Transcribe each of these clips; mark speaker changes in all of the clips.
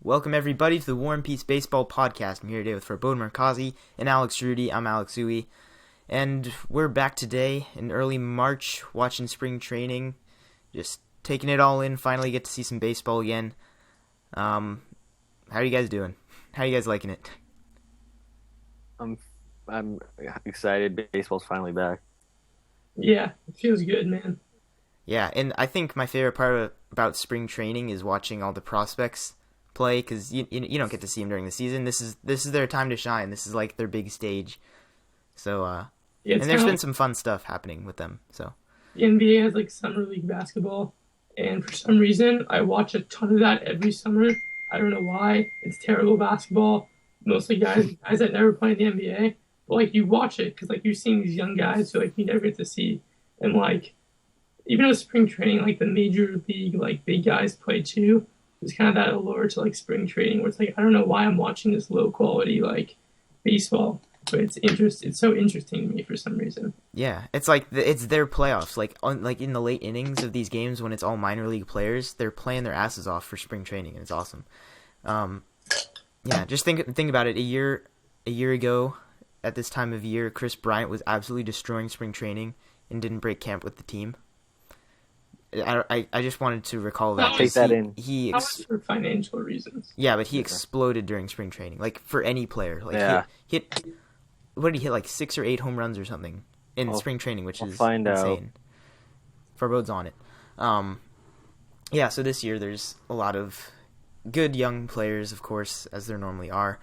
Speaker 1: Welcome everybody to the War and Peace Baseball Podcast. I'm here today with Forbode Markazi and Alex Rudy. I'm Alex Uwe. And we're back today in early March watching spring training. Just taking it all in, finally get to see some baseball again. How are you guys doing? How are you guys liking it?
Speaker 2: I'm excited. Baseball's finally back.
Speaker 3: Yeah, it feels good, man.
Speaker 1: Yeah, and I think my favorite part about spring training is watching all the prospects play, because you don't get to see them during the season. This is their time to shine. This is like their big stage. So and there's been some fun stuff happening with them. So
Speaker 3: the NBA has like summer league basketball, and for some reason I watch a ton of that every summer. I don't know why. It's terrible basketball. Mostly guys that never play in the NBA. But like you watch it because like you're seeing these young guys who like you never get to see, and like even with spring training, like the major league like big guys play too. There's kind of that allure to like spring training where it's like I don't know why I'm watching this low quality like baseball, but it's so interesting to me for some reason.
Speaker 1: Yeah, it's like it's their playoffs. Like in the late innings of these games when it's all minor league players, they're playing their asses off for spring training, and it's awesome. Yeah, just think about it. A year ago, at this time of year, Chris Bryant was absolutely destroying spring training and didn't break camp with the team. I just wanted to recall that.
Speaker 2: Take that in.
Speaker 3: That was for financial reasons.
Speaker 1: Yeah, but he exploded during spring training. Like for any player, like he hit what did he hit, like 6 or 8 home runs or something in spring training, which is insane. Forbode's on it. Yeah, so this year there's a lot of good young players, of course, as there normally are.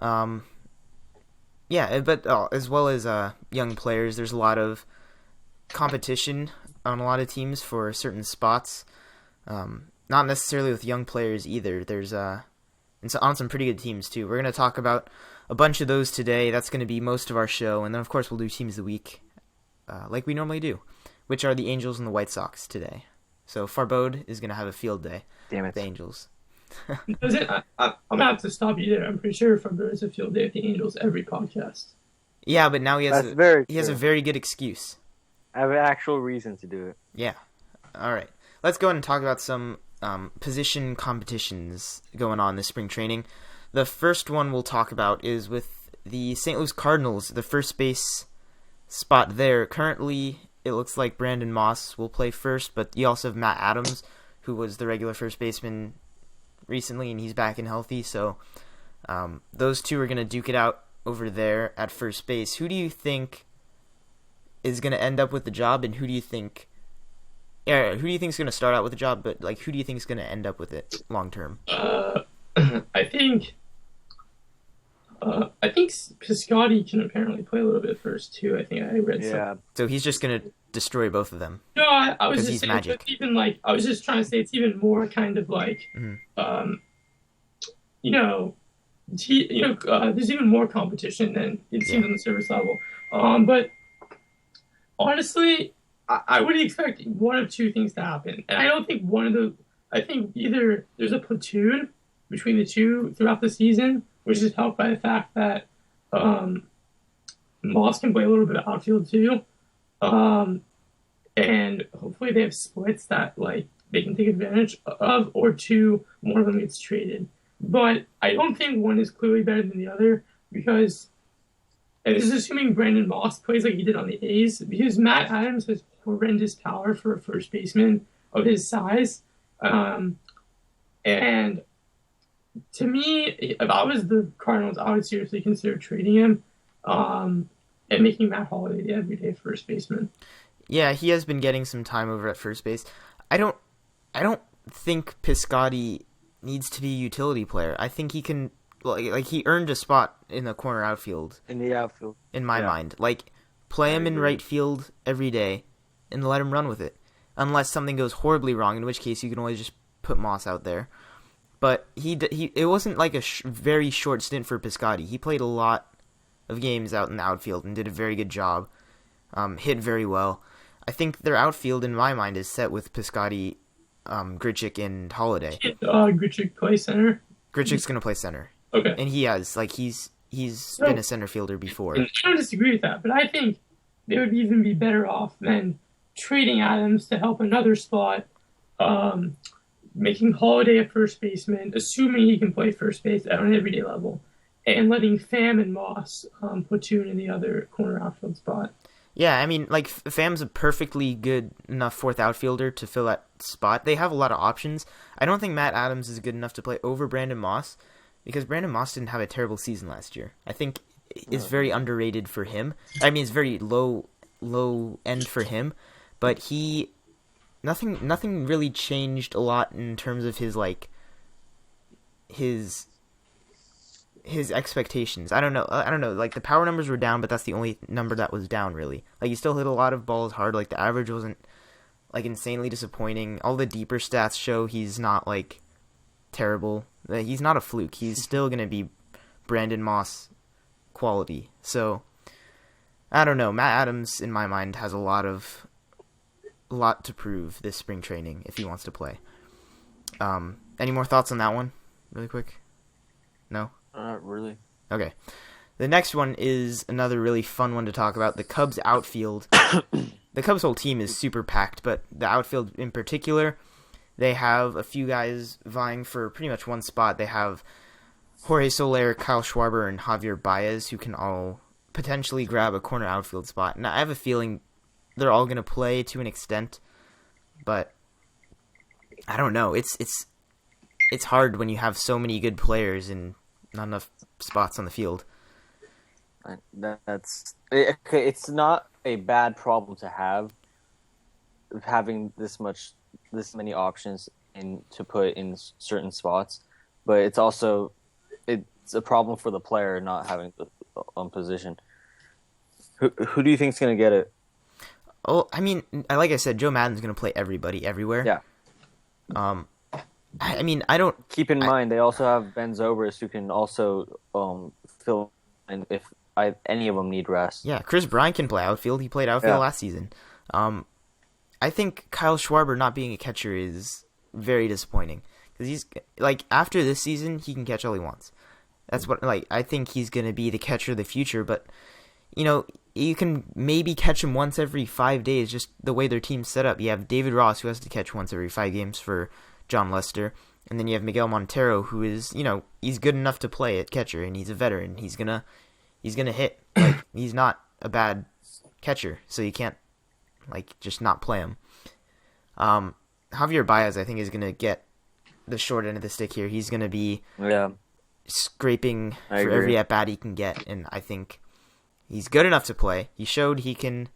Speaker 1: Yeah, but as well as young players, there's a lot of competition on a lot of teams for certain spots. Not necessarily with young players either. There's on some pretty good teams too. We're going to talk about a bunch of those today. That's going to be most of our show, and then of course we'll do Teams of the Week like we normally do, which are the Angels and the White Sox today. So Farbode is going to have a field day.
Speaker 2: Damn it.
Speaker 1: With the Angels.
Speaker 3: I'm gonna have to stop you there. I'm pretty sure Farbode has a field day with the Angels every podcast.
Speaker 1: Yeah, but now he has a very good excuse.
Speaker 2: I have an actual reason to do it.
Speaker 1: Yeah. All right. Let's go ahead and talk about some position competitions going on this spring training. The first one we'll talk about is with the St. Louis Cardinals, the first base spot there. Currently, it looks like Brandon Moss will play first, but you also have Matt Adams, who was the regular first baseman recently, and he's back and healthy. So those two are going to duke it out over there at first base. Who do you think is going to end up with the job, and who do you think is going to start out with the job, but like who do you think is going to end up with it long term?
Speaker 3: I think Piscotty can apparently play a little bit first too. I think I read something.
Speaker 1: So he's just going to destroy both of them.
Speaker 3: No, I was just saying, magic. Even like I was just trying to say it's even more kind of like, there's even more competition than it seems on the service level. But honestly, I would expect one of two things to happen, and I don't think I think either there's a platoon between the two throughout the season, which is helped by the fact that Moss can play a little bit of outfield too. And hopefully they have splits that like they can take advantage of, or two, one of them gets traded. But I don't think one is clearly better than the other, because, and this is assuming Brandon Moss plays like he did on the A's, because Matt Adams has horrendous power for a first baseman of his size. And to me, if I was the Cardinals, I would seriously consider trading him and making Matt Holliday the everyday first baseman.
Speaker 1: Yeah, he has been getting some time over at first base. I don't think Piscotty needs to be a utility player. I think he can, like he earned a spot in the corner outfield.
Speaker 2: In the outfield.
Speaker 1: In my mind. Like, play him in right field every day and let him run with it. Unless something goes horribly wrong, in which case you can always just put Moss out there. But it wasn't like a very short stint for Piscotty. He played a lot of games out in the outfield and did a very good job. Hit very well. I think their outfield, in my mind, is set with Piscotty, Grichuk, and Holliday.
Speaker 3: Grichuk play center?
Speaker 1: Grichuk's going to play center.
Speaker 3: Okay.
Speaker 1: And he has. Like, he's been a center fielder before.
Speaker 3: I don't disagree with that, but I think they would even be better off than trading Adams to help another spot making Holiday a first baseman, assuming he can play first base at an everyday level, and letting Pham and Moss platoon in the other corner outfield spot.
Speaker 1: Yeah, I mean, like, Pham's a perfectly good enough fourth outfielder to fill that spot. They have a lot of options. I don't think Matt Adams is good enough to play over Brandon Moss, because Brandon Moss didn't have a terrible season last year. I think it's very underrated for him. I mean, it's very low end for him, but nothing really changed a lot in terms of his expectations. I don't know. Like, the power numbers were down, but that's the only number that was down, really. Like, he still hit a lot of balls hard. Like, the average wasn't, like, insanely disappointing. All the deeper stats show he's not, like, terrible. He's not a fluke. He's still going to be Brandon Moss quality. So, I don't know. Matt Adams, in my mind, has a lot to prove this spring training if he wants to play. Any more thoughts on that one, really quick? No?
Speaker 2: Not really.
Speaker 1: Okay. The next one is another really fun one to talk about. The Cubs outfield. The Cubs' whole team is super packed, but the outfield in particular, they have a few guys vying for pretty much one spot. They have Jorge Soler, Kyle Schwarber, and Javier Baez, who can all potentially grab a corner outfield spot. And I have a feeling they're all going to play to an extent, but I don't know. It's hard when you have so many good players and not enough spots on the field.
Speaker 2: That's okay. It's not a bad problem to have, having this many options to put in certain spots, but it's a problem for the player not having the position. Who do you think is going to get it?
Speaker 1: Oh, I mean, like I said, Joe Madden's going to play everybody everywhere.
Speaker 2: Yeah.
Speaker 1: I mean, I don't...
Speaker 2: Keep in mind, they also have Ben Zobrist, who can also fill in if any of them need rest.
Speaker 1: Yeah, Chris Bryant can play outfield. He played outfield last season. I think Kyle Schwarber not being a catcher is very disappointing. Because he's, like, after this season, he can catch all he wants. That's what, like, I think he's going to be the catcher of the future, but, you know, you can maybe catch him once every 5 days, just the way their team's set up. You have David Ross, who has to catch once every 5 games for John Lester, and then you have Miguel Montero, who is, you know, he's good enough to play at catcher, and he's a veteran. He's gonna hit. Like, he's not a bad catcher, so you can't, like, just not play him. Javier Baez, I think, is gonna get the short end of the stick here. He's gonna be scraping for every at bat he can get, and I think he's good enough to play. He showed he can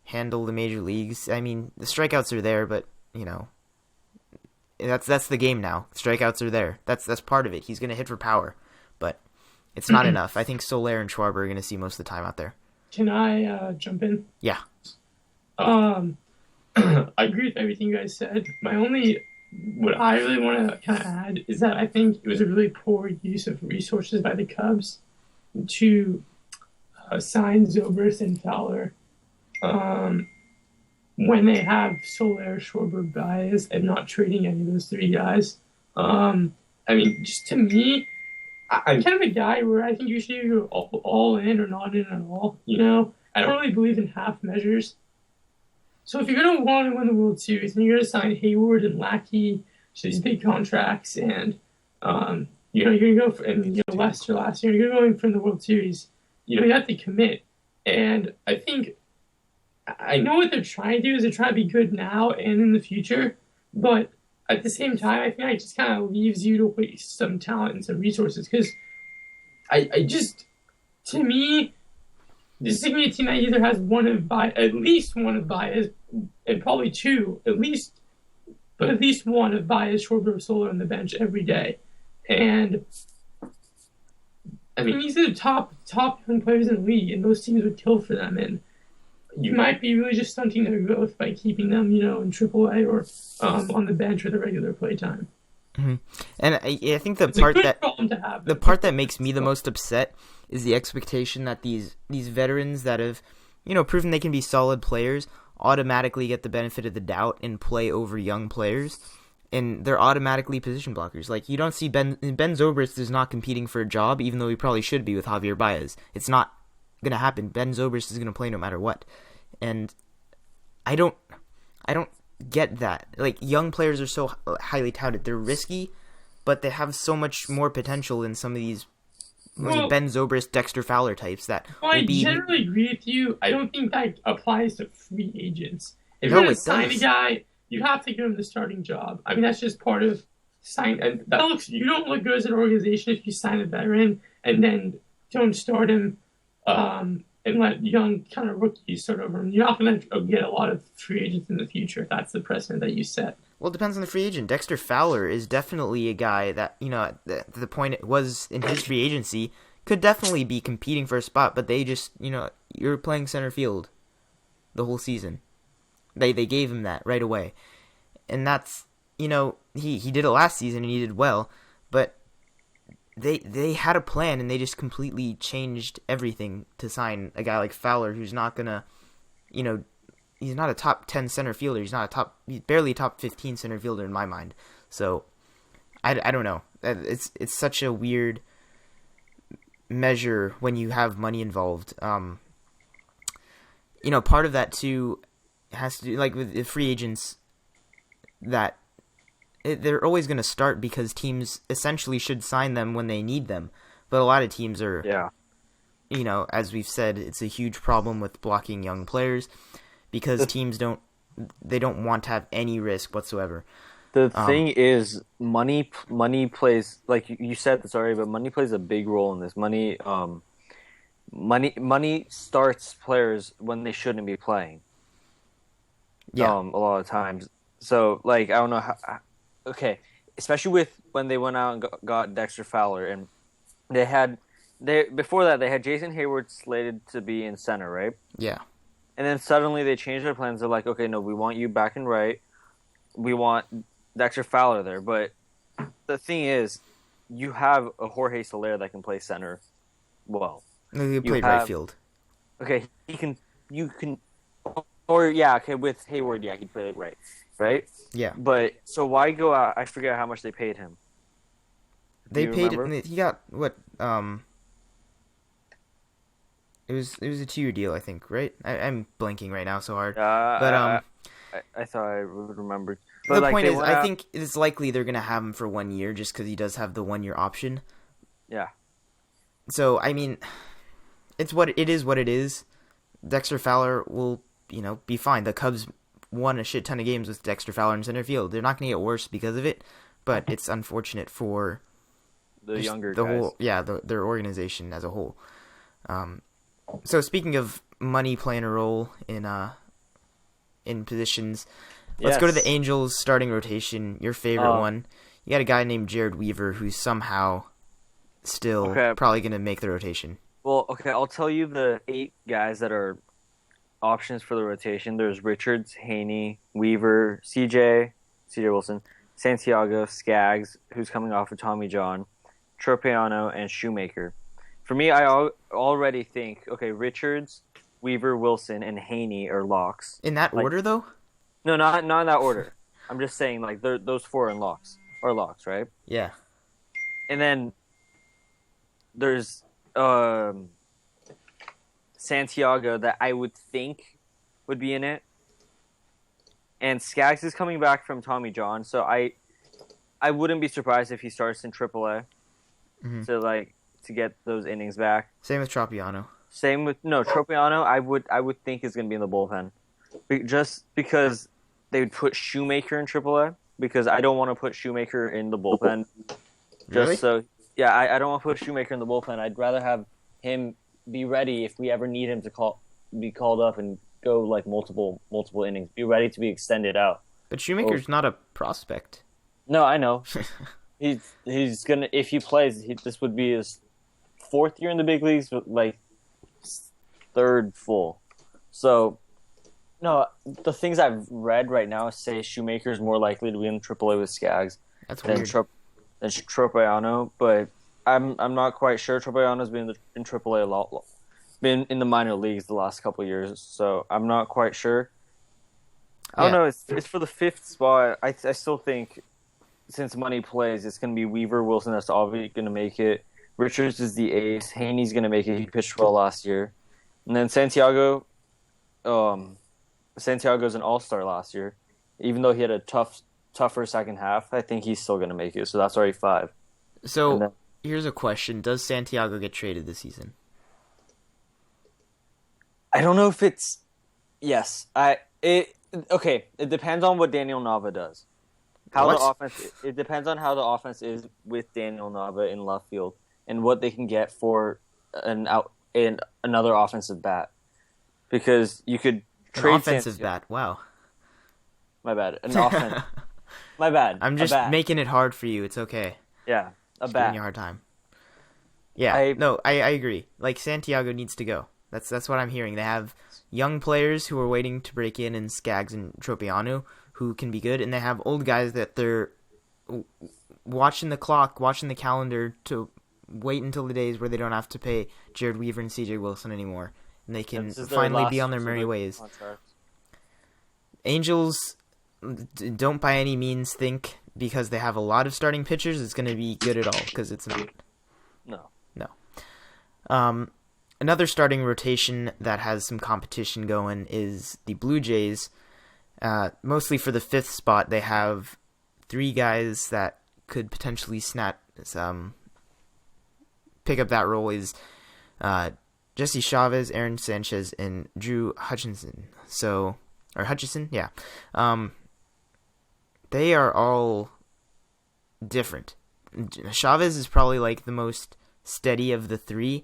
Speaker 1: handle the major leagues. I mean, the strikeouts are there, but, you know, that's the game now. Strikeouts are there. That's part of it. He's going to hit for power, but it's not enough. I think Soler and Schwarber are going to see most of the time out there.
Speaker 3: Can I jump in?
Speaker 1: Yeah.
Speaker 3: I agree with everything you guys said. What I really want to kind of add is that I think it was a really poor use of resources by the Cubs to sign Zobrist and Fowler when they have Soler, Schwarber, Baez, and not trading any of those three guys. I mean, just to me, I'm kind of a guy where I think you should either go all in or not in at all. You know, I don't really believe in half measures. So if you're going to want to win the World Series and you're going to sign Hayward and Lackey to these big contracts, and you know, you're going to go for, and, you know, Lester last year, you're going to go from the World Series, you know, you have to commit. And I think, I know what they're trying to do is they're trying to be good now and in the future, but at the same time, I think it just kind of leaves you to waste some talent and some resources, because I just, to me, this is going to be a team that either has at least one of Baez, and probably two, at least one of Baez, Schwarber, Soler on the bench every day. And I mean, these are the top young players in the league, and those teams would kill for them. And you might be really just stunting their growth by keeping them, you know, in AAA or on the bench with a regular play time.
Speaker 1: Mm-hmm. And I think the part that makes me the most upset is the expectation that these veterans that have, you know, proven they can be solid players automatically get the benefit of the doubt and play over young players, and they're automatically position blockers. Like, you don't see Ben Zobrist is not competing for a job, even though he probably should be with Javier Baez. It's not gonna happen. Ben Zobrist is gonna play no matter what, and I don't get that. Like, young players are so highly touted. They're risky, but they have so much more potential than some of these
Speaker 3: Well,
Speaker 1: Ben Zobrist, Dexter Fowler types that
Speaker 3: I
Speaker 1: will be.
Speaker 3: generally agree with you. I don't think that applies to free agents. If
Speaker 1: No,
Speaker 3: you're gonna
Speaker 1: it
Speaker 3: sign a
Speaker 1: does.
Speaker 3: guy, you have to give him the starting job. I mean, that's just part of sign. And that looks. You don't look good as an organization if you sign a veteran and then don't start him, and let young kind of rookies start over him. You're not gonna get a lot of free agents in the future if that's the precedent that you set.
Speaker 1: Well, it depends on the free agent. Dexter Fowler is definitely a guy that, the point it was in his free agency, could definitely be competing for a spot, but they just, you're playing center field the whole season. They gave him that right away. And that's, he did it last season and he did well, but they had a plan and they just completely changed everything to sign a guy like Fowler, who's not gonna, he's not a top 10 center fielder. He's barely a top 15 center fielder in my mind. So I don't know. It's such a weird measure when you have money involved. Part of that too has to do, like, with the free agents, that they're always going to start because teams essentially should sign them when they need them. But a lot of teams are, as we've said, it's a huge problem with blocking young players because teams don't want to have any risk whatsoever.
Speaker 2: The thing is, money plays, like you said this already, but money plays a big role in this. Money starts players when they shouldn't be playing.
Speaker 1: Yeah.
Speaker 2: A lot of times. So, like, I don't know how. Okay, especially with when they went out and got Dexter Fowler, and before that they had Jason Hayward slated to be in center, right?
Speaker 1: Yeah.
Speaker 2: And then suddenly they changed their plans. They're like, okay, no, we want you back and right. We want Dexter Fowler there. But the thing is, you have a Jorge Soler that can play center well.
Speaker 1: He played right field.
Speaker 2: Okay, you can, or yeah, okay, with Hayward, yeah, he played right?
Speaker 1: Yeah.
Speaker 2: But, so why go out? I forget how much they paid him.
Speaker 1: They paid,
Speaker 2: remember?
Speaker 1: he got, what, it was a 2-year deal, I think, right? I'm blanking right now so hard. But
Speaker 2: I thought I would remember.
Speaker 1: But the point is, I think it's likely they're going to have him for 1 year just because he does have the 1-year option.
Speaker 2: Yeah.
Speaker 1: So, I mean, it is what it is. Dexter Fowler will, be fine. The Cubs won a shit ton of games with Dexter Fowler in center field. They're not going to get worse because of it, but it's unfortunate for
Speaker 2: the younger guys.
Speaker 1: Their organization as a whole. So speaking of money playing a role in positions, let's go to the Angels starting rotation. Your favorite one. You got a guy named Jared Weaver who's somehow still probably going to make the rotation.
Speaker 2: Well, okay, I'll tell you the 8 guys that are options for the rotation. There's Richards, Haney, Weaver, CJ Wilson, Santiago, Skaggs, who's coming off of Tommy John, Tropeano, and Shoemaker. For me, I already think, okay, Richards, Weaver, Wilson, and Haney are locks.
Speaker 1: In that order, though?
Speaker 2: No, not in that order. I'm just saying, like, those 4 are locks, right?
Speaker 1: Yeah.
Speaker 2: And then there's Santiago that I would think would be in it. And Skaggs is coming back from Tommy John, so I wouldn't be surprised if he starts in AAA to get those innings back.
Speaker 1: Same with Tropeano.
Speaker 2: Tropeano I would think is going to be in the bullpen. Just because they would put Shoemaker in AAA, because I don't want to put Shoemaker in the bullpen.
Speaker 1: Really?
Speaker 2: I don't want to put Shoemaker in the bullpen. I'd rather have him be ready if we ever need him to be called up and go like multiple innings. Be ready to be extended out.
Speaker 1: But Shoemaker's not a prospect.
Speaker 2: No, I know. he's gonna, if he plays, this would be his 4th year in the big leagues, but like 3rd full. So, no, the things I've read right now say Shoemaker's more likely to be in AAA with Skaggs than Tropeano, but I'm not quite sure. Tropeano's been in AAA a lot, been in the minor leagues the last couple of years, so I'm not quite sure. I don't know. It's for the 5th spot. I still think, since money plays, it's going to be Weaver, Wilson. That's obviously going to make it. Richards is the ace. Haney's going to make it. He pitched well last year, and then Santiago. Santiago's an all-star last year. Even though he had a tougher second half, I think he's still going to make it. So that's already 5.
Speaker 1: So
Speaker 2: And then,
Speaker 1: here's a question: does Santiago get traded this season?
Speaker 2: I don't know if it's yes. Okay. It depends on what Daniel Nava does. How the
Speaker 1: What?
Speaker 2: offense. It depends on how the offense is with Daniel Nava in left field and what they can get for another offensive bat. Because you could
Speaker 1: An
Speaker 2: trade
Speaker 1: offensive
Speaker 2: Santiago.
Speaker 1: bat. Wow.
Speaker 2: My bad. An offense. My bad.
Speaker 1: I'm
Speaker 2: A
Speaker 1: just
Speaker 2: bat.
Speaker 1: making it hard for you. It's okay.
Speaker 2: Yeah, a
Speaker 1: Just giving
Speaker 2: bat.
Speaker 1: you a hard time. Yeah. I agree. Like Santiago needs to go. That's what I'm hearing. They have young players who are waiting to break in Skaggs and Tropiano who can be good, and they have old guys that they're watching the clock, watching the calendar to wait until the days where they don't have to pay Jared Weaver and CJ Wilson anymore, and they can
Speaker 2: This is their
Speaker 1: finally
Speaker 2: last
Speaker 1: be on their
Speaker 2: years of
Speaker 1: merry
Speaker 2: their
Speaker 1: ways.
Speaker 2: contract.
Speaker 1: Angels don't by any means think because they have a lot of starting pitchers it's going to be good at all, because it's not.
Speaker 2: No.
Speaker 1: Another starting rotation that has some competition going is the Blue Jays. Mostly for the 5th spot, they have 3 guys that could potentially pick up that role. Is Jesse Chavez, Aaron Sanchez, and Drew Hutchinson. Hutchison, yeah. They are all different. Chavez is probably like the most steady of the 3.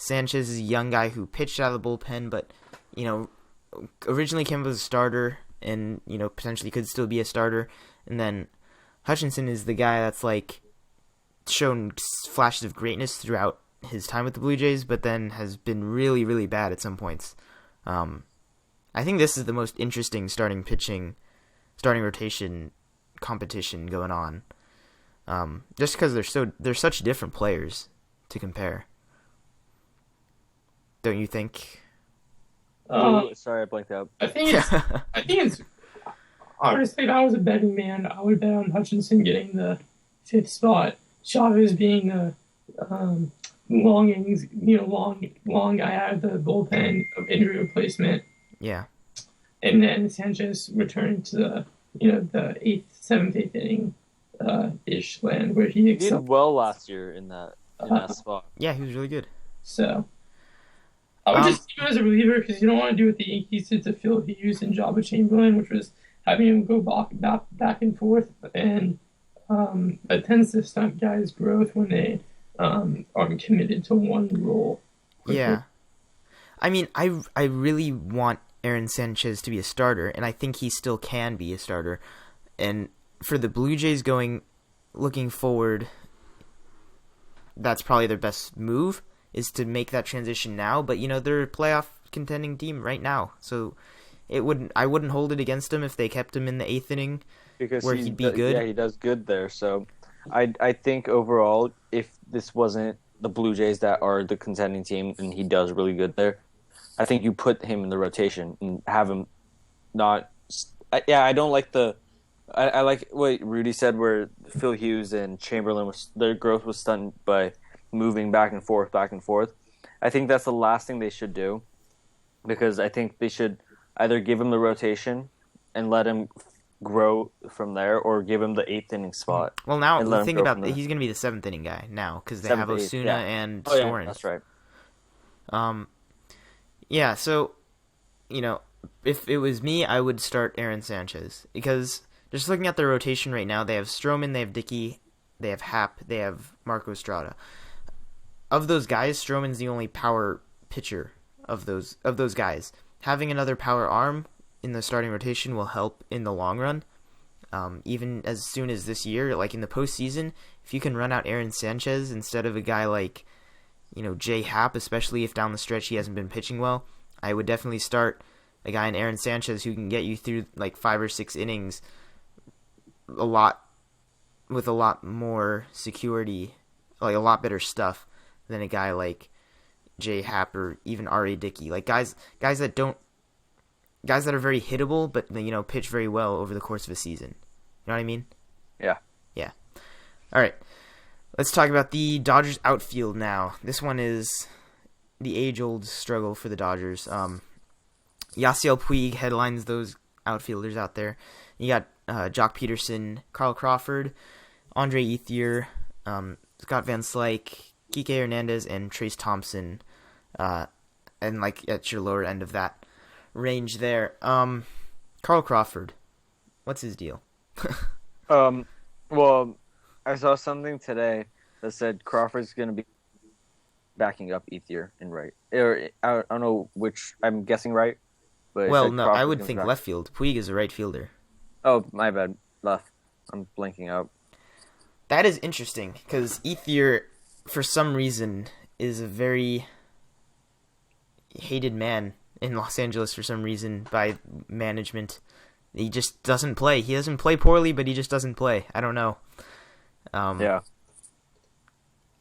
Speaker 1: Sanchez is a young guy who pitched out of the bullpen, but originally came up as a starter, and potentially could still be a starter. And then Hutchinson is the guy that's like shown flashes of greatness throughout his time with the Blue Jays, but then has been really, really bad at some points. I think this is the most interesting starting rotation competition going on. Just because they're such different players to compare. Don't you think?
Speaker 2: Sorry, I blanked out.
Speaker 3: I think it's honestly, if I was a betting man, I would bet on Hutchinson getting the 5th spot. Chavez being the long guy out of the bullpen of injury replacement.
Speaker 1: Yeah.
Speaker 3: And then Sanchez returned to the 8th, 7th, 8th inning ish land where he excelled.
Speaker 2: Did well last year in that spot.
Speaker 1: Yeah, he was really good.
Speaker 3: So I would just see him as a reliever, because you don't want to do what the Yankees did to Phil Hughes and Jabba Chamberlain, which was having him go back and forth, and that tends to stunt guys' growth when they are committed to one role quickly.
Speaker 1: Yeah. I mean, I really want Aaron Sanchez to be a starter, and I think he still can be a starter. And for the Blue Jays looking forward, that's probably their best move, is to make that transition now. But they're a playoff contending team right now, so I wouldn't hold it against them if they kept him in the 8th inning,
Speaker 2: Because
Speaker 1: where he'd be good.
Speaker 2: Yeah, he does good there. So I think overall, if this wasn't the Blue Jays that are the contending team and he does really good there, I think you put him in the rotation and have him not. I don't like I like what Rudy said, where Phil Hughes and Chamberlain their growth was stunted by moving back and forth. I think that's the last thing they should do, because I think they should either give him the rotation and let him grow from there, or give him the 8th inning spot.
Speaker 1: Well, now
Speaker 2: and let
Speaker 1: the
Speaker 2: him
Speaker 1: thing
Speaker 2: grow
Speaker 1: about
Speaker 2: from there.
Speaker 1: He's going to be the 7th inning guy now, because they
Speaker 2: 7th,
Speaker 1: have
Speaker 2: 8th,
Speaker 1: Osuna
Speaker 2: yeah.
Speaker 1: and
Speaker 2: Oh, yeah,
Speaker 1: Storin.
Speaker 2: that's right.
Speaker 1: Yeah, so, if it was me, I would start Aaron Sanchez, because just looking at their rotation right now, they have Stroman, they have Dickey, they have Happ, they have Marco Estrada. Of those guys, Stroman's the only power pitcher of those guys. Having another power arm in the starting rotation will help in the long run. Even as soon as this year, like in the postseason, if you can run out Aaron Sanchez instead of a guy like Jay Happ, especially if down the stretch he hasn't been pitching well, I would definitely start a guy in Aaron Sanchez who can get you through like 5 or 6 innings with a lot more security, like a lot better stuff than a guy like Jay Happ or even R.A. Dickey. Like guys that are very hittable, but pitch very well over the course of a season. You know what I mean?
Speaker 2: Yeah.
Speaker 1: Yeah. All right. Let's talk about the Dodgers outfield now. This one is the age-old struggle for the Dodgers. Yasiel Puig headlines those outfielders out there. You got Jock Peterson, Carl Crawford, Andre Ethier, Scott Van Slyke, Kike Hernandez, and Trace Thompson, and like at your lower end of that range there. Carl Crawford, what's his deal?
Speaker 2: Well, I saw something today that said Crawford's going to be backing up Ethier in right. Or I don't know which. I'm guessing right. But
Speaker 1: Well, no, I would think left field. Puig is a right fielder.
Speaker 2: Oh, my bad. Left. I'm blanking out.
Speaker 1: That is interesting because Ethier, for some reason, is a very hated man in Los Angeles for some reason by management. He just doesn't play. He doesn't play poorly, but he just doesn't play. I don't know.
Speaker 2: Yeah.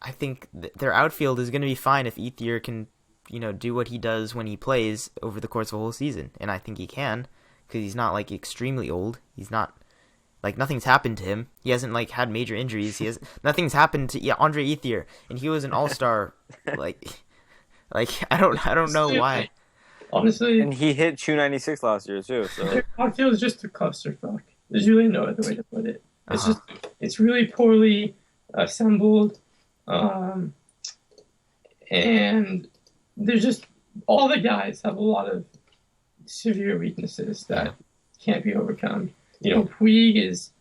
Speaker 1: I think their outfield is going to be fine if Ethier can, do what he does when he plays over the course of a whole season. And I think he can, because he's not, like, extremely old. He's not, like, nothing's happened to him. He hasn't, like, had major injuries. Nothing's happened to Andre Ethier, and he was an all-star, like, I don't know why.
Speaker 3: Honestly,
Speaker 2: and he hit 296 last year too. So
Speaker 3: outfield is just a clusterfuck. There's really no other way to put it. It's really poorly assembled, and there's just all the guys have a lot of severe weaknesses that can't be overcome. Puig is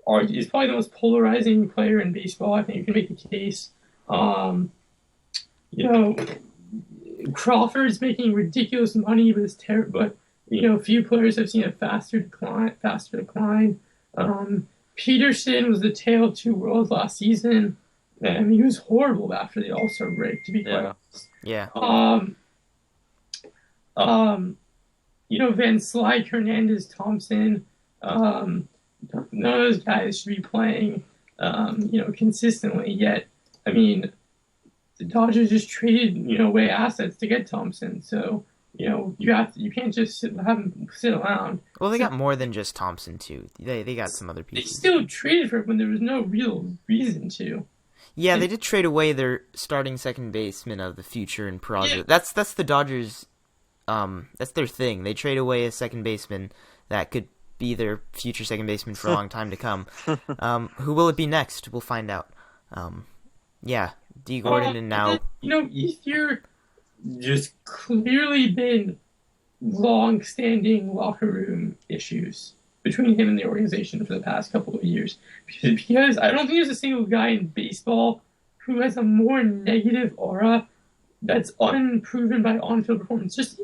Speaker 3: probably the most polarizing player in baseball. I think you can make the case. Crawford's making ridiculous money, but it's terrible. But few players have seen a faster decline. Peterson was the tale of two worlds last season. I mean, he was horrible after the All-Star break, to be quite honest.
Speaker 1: Yeah.
Speaker 3: Van Slyke, Hernandez, Thompson. None of those guys should be playing, consistently. Yet, I mean, the Dodgers just traded, away assets to get Thompson. So, you can't just have him sit around.
Speaker 1: Well, they got more than just Thompson too. They got some other pieces.
Speaker 3: They still traded for him when there was no real reason to.
Speaker 1: Yeah, they did trade away their starting second baseman of the future in Peraza. Yeah. That's the Dodgers. That's their thing. They trade away a second baseman that could be their future second baseman for a long time to come. Who will it be next? We'll find out. Yeah, D. Gordon and now...
Speaker 3: Ethier just clearly been long-standing locker room issues between him and the organization for the past couple of years. Because I don't think there's a single guy in baseball who has a more negative aura that's unproven by on-field performance. Just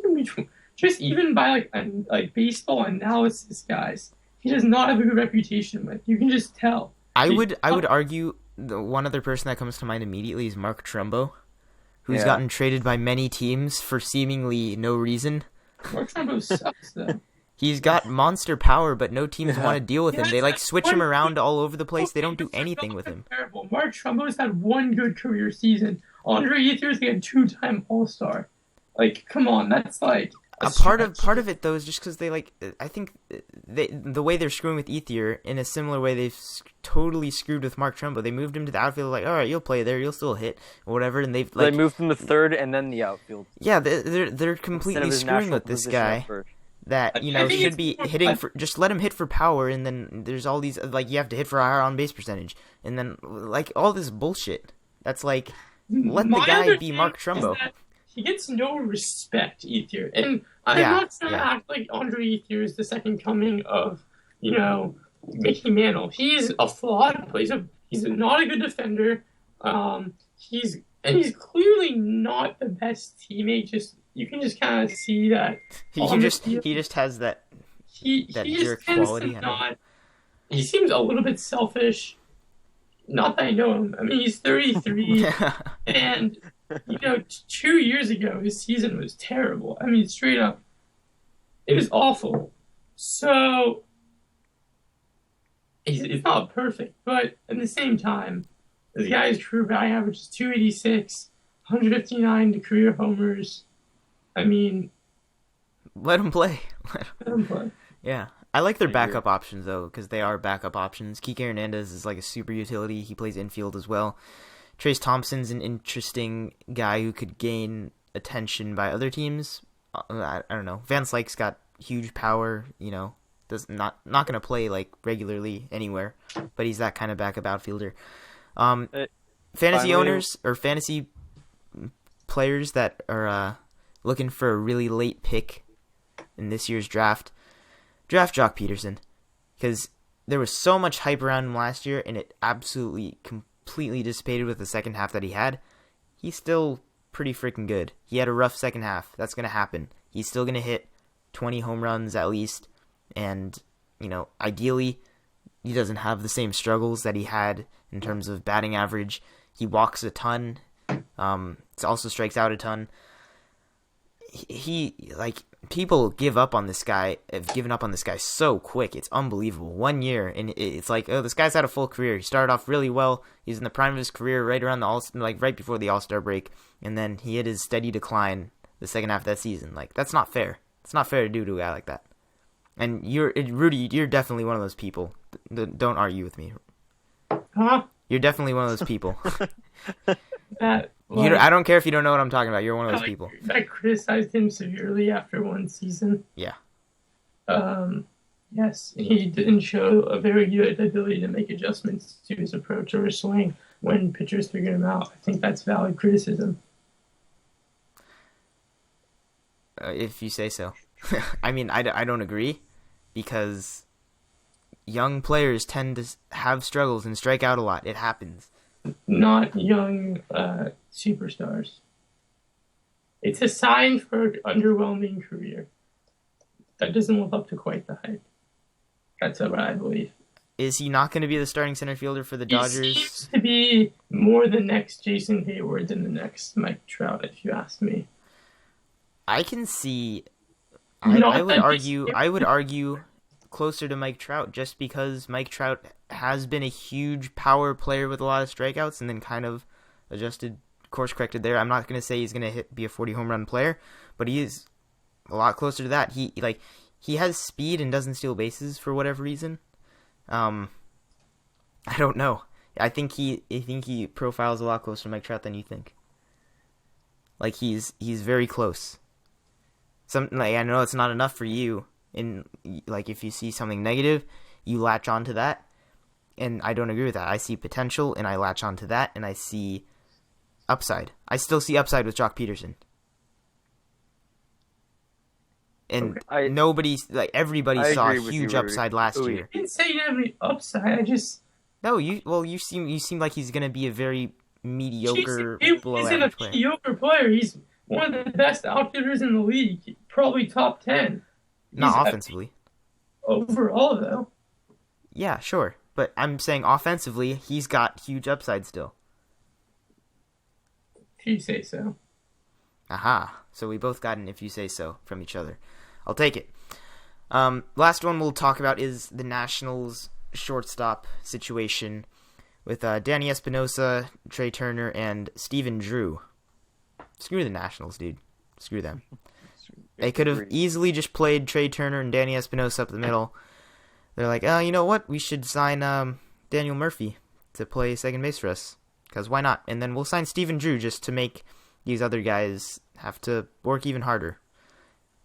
Speaker 3: even by like baseball analysis guys, he does not have a good reputation with. You can just tell.
Speaker 1: I would argue the one other person that comes to mind immediately is Mark Trumbo, who's gotten traded by many teams for seemingly no reason.
Speaker 3: Mark Trumbo sucks though.
Speaker 1: He's got monster power, but no teams want to deal with him. They switch him around all over the place. They don't do anything with him.
Speaker 3: Terrible. Mark Trumbo's had one good career season. Andre Ethier is a two-time All-Star. Come on, that's like
Speaker 1: part of it though is just because I think the way they're screwing with Ethier in a similar way they've totally screwed with Mark Trumbo. They moved him to the outfield, all right, you'll play there, you'll still hit or whatever, and they
Speaker 2: moved him to third and then the outfield.
Speaker 1: Yeah, they're completely screwing with this guy. That should be hitting for, just let him hit for power, and then there's all these you have to hit for a higher on base percentage, and then all this bullshit. That's let the guy be Mark Trumbo.
Speaker 3: He gets no respect, Ethier, and I'm not trying to act like Andre Ethier is the second coming of Mickey Mantle. He's a flawed player. He's not a good defender. He's clearly not the best teammate. You can just kind of see that.
Speaker 1: He just has that jerk quality.
Speaker 3: He seems a little bit selfish. Not that I know him. I mean, he's 33, and 2 years ago his season was terrible. I mean, straight up, it was awful. So it's not perfect, but at the same time, this guy's career batting average is 286, 159 career homers. I mean,
Speaker 1: let him play.
Speaker 3: Let him play.
Speaker 1: Yeah. I like their backup options, though, because they are backup options. Kike Hernandez is a super utility. He plays infield as well. Trace Thompson's an interesting guy who could gain attention by other teams. I don't know. Van Slyke's got huge power. Not going to play like regularly anywhere, but he's that kind of backup outfielder. Fantasy owners or fantasy players that are looking for a really late pick in this year's draft Jock Peterson, because there was so much hype around him last year, and it absolutely completely dissipated with the second half that he had. He's still pretty freaking good. He had a rough second half. That's going to happen. He's still going to hit 20 home runs at least, and ideally he doesn't have the same struggles that he had in terms of batting average. He walks a ton. Also strikes out a ton. People give up on this guy. Have given up on this guy so quick. It's unbelievable. 1 year, and it's like, oh, this guy's had a full career. He started off really well. He's in the prime of his career, right around right before the All-Star break, and then he hit his steady decline the second half of that season. Like, that's not fair. It's not fair to do to a guy like that. And Rudy, you're definitely one of those people. Don't argue with me.
Speaker 3: Huh?
Speaker 1: You're definitely one of those people.
Speaker 3: I
Speaker 1: don't care if you don't know what I'm talking about. You're one of those people.
Speaker 3: I criticized him severely after one season.
Speaker 1: Yeah.
Speaker 3: Yes, he didn't show a very good ability to make adjustments to his approach or his swing when pitchers figured him out. I think that's valid criticism.
Speaker 1: If you say so. I mean, I don't agree, because young players tend to have struggles and strike out a lot. It happens.
Speaker 3: Not young superstars. It's a sign for an underwhelming career. That doesn't live up to quite the hype. That's what I believe.
Speaker 1: Is he not going to be the starting center fielder for the Dodgers?
Speaker 3: He seems to be more the next Jason Hayward than the next Mike Trout, if you ask me.
Speaker 1: I can see. I would argue closer to Mike Trout, just because Mike Trout has been a huge power player with a lot of strikeouts and then kind of course corrected there. I'm not going to say he's going to be a 40 home run player, but he is a lot closer to that. He has speed and doesn't steal bases for whatever reason. I don't know. I think he profiles a lot closer to Mike Trout than you think. Like, he's very close. I know it's not enough for you, and if you see something negative, you latch onto that, and I don't agree with that. I see potential, and I latch onto that, and I see upside. I still see upside with Jock Peterson. And everybody saw a huge upside last year.
Speaker 3: I didn't say you have any upside.
Speaker 1: You seem like he's gonna be a very mediocre, below
Speaker 3: average
Speaker 1: average player.
Speaker 3: He's a mediocre player. He's one of the best outfielders in the league. Probably top 10.
Speaker 1: Not offensively.
Speaker 3: Overall, though.
Speaker 1: Yeah, sure. But I'm saying offensively, he's got huge upside still.
Speaker 3: If you say so.
Speaker 1: Aha. So we both got an if you say so from each other. I'll take it. Last one we'll talk about is the Nationals shortstop situation with Danny Espinosa, Trey Turner, and Steven Drew. Screw the Nationals, dude. Screw them. They could have easily just played Trey Turner and Danny Espinosa up the middle. They're like, you know what? We should sign Daniel Murphy to play second base for us. Because why not? And then we'll sign Steven Drew just to make these other guys have to work even harder.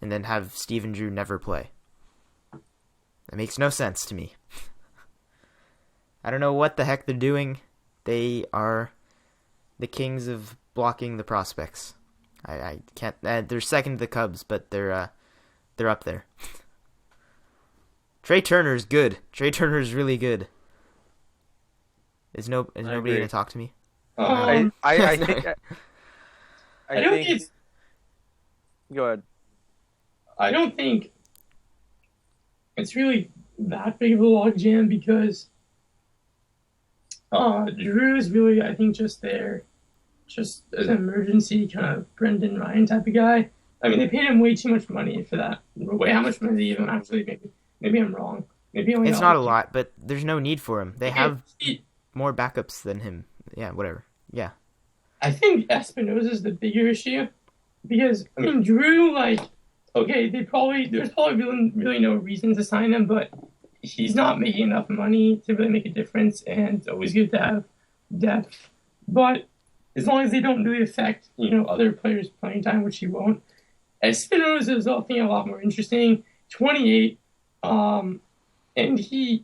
Speaker 1: And then have Steven Drew never play. That makes no sense to me. I don't know what the heck they're doing. They are the kings of blocking the prospects. I can't. They're second to the Cubs, but they're up there. Trey Turner's good. Trey Turner's really good. Is nobody gonna talk to me?
Speaker 2: I think. I think. Go ahead.
Speaker 3: I don't think it's really that big of a logjam because Drew is really, I think, just there, just as an emergency kind of Brendan Ryan type of guy. I mean, they paid him way too much money for that. Wait, how much money did they give him? Actually, maybe I'm wrong. Maybe only
Speaker 1: it's not a lot, but there's no need for him. They have more backups than him. Yeah, whatever. Yeah.
Speaker 3: I think Espinosa is the bigger issue because, I mean, Drew, okay, there's probably really no reason to sign him, but he's not making enough money to really make a difference, and it's always good to have depth. But as long as they don't really affect, other players' playing time, which he won't, Espinosa is, I think, a lot more interesting. 28. And he's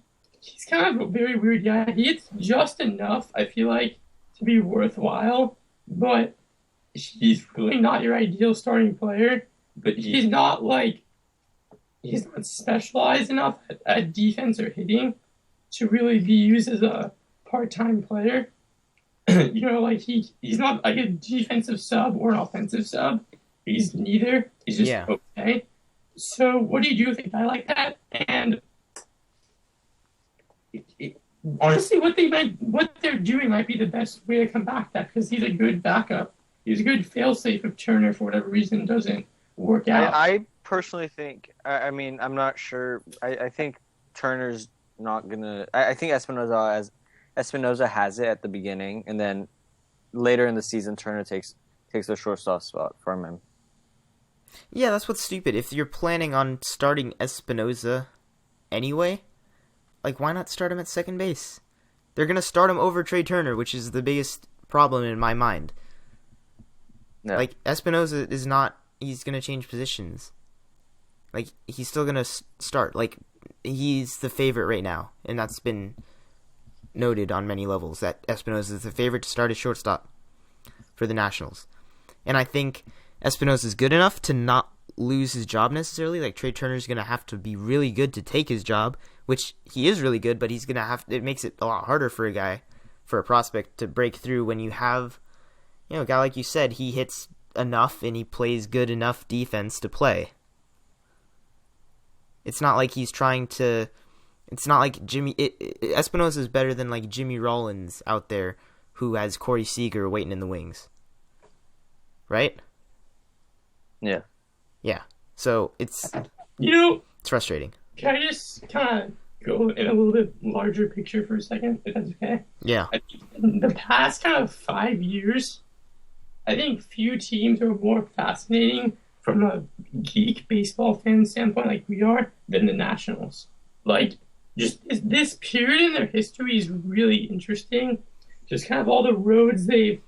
Speaker 3: kind of a very weird guy. He hits just enough, I feel like, to be worthwhile, but he's really not your ideal starting player. But he's not specialized enough at defense or hitting to really be used as a part-time player. Like he's not like a defensive sub or an offensive sub. He's neither. He's just
Speaker 1: Yeah.
Speaker 3: okay. So what do you do with a guy like that? And honestly, what they're doing might be the best way to combat that because he's a good backup. He's a good failsafe if Turner, for whatever reason, doesn't work out.
Speaker 2: I personally think. I mean, I'm not sure. I think Turner's not gonna. I think Espinoza has it at the beginning, and then later in the season, Turner takes the shortstop spot from him.
Speaker 1: Yeah, that's what's stupid. If you're planning on starting Espinoza anyway, like, why not start him at second base? They're going to start him over Trey Turner, which is the biggest problem in my mind.
Speaker 2: Yeah.
Speaker 1: Like, Espinoza is not... He's going to change positions. Like, he's still going to start. Like, he's the favorite right now, and that's been noted on many levels, that Espinoza is the favorite to start at shortstop for the Nationals. And I think Espinoza is good enough to not lose his job necessarily. Like, Trey Turner's going to have to be really good to take his job, which he is really good, but he's going to have... It makes it a lot harder for a prospect to break through when you have, a guy like you said, he hits enough and he plays good enough defense to play. It's not like he's trying to... It's not like Espinosa is better than like Jimmy Rollins out there who has Corey Seager waiting in the wings. Right?
Speaker 2: Yeah.
Speaker 1: Yeah. So it's frustrating.
Speaker 3: Can I just kind of go in a little bit larger picture for a second, if that's okay?
Speaker 1: Yeah.
Speaker 3: In the past kind of 5 years, I think few teams are more fascinating from a geek baseball fan standpoint like we are than the Nationals. Like, just this period in their history is really interesting. Just kind of all the roads they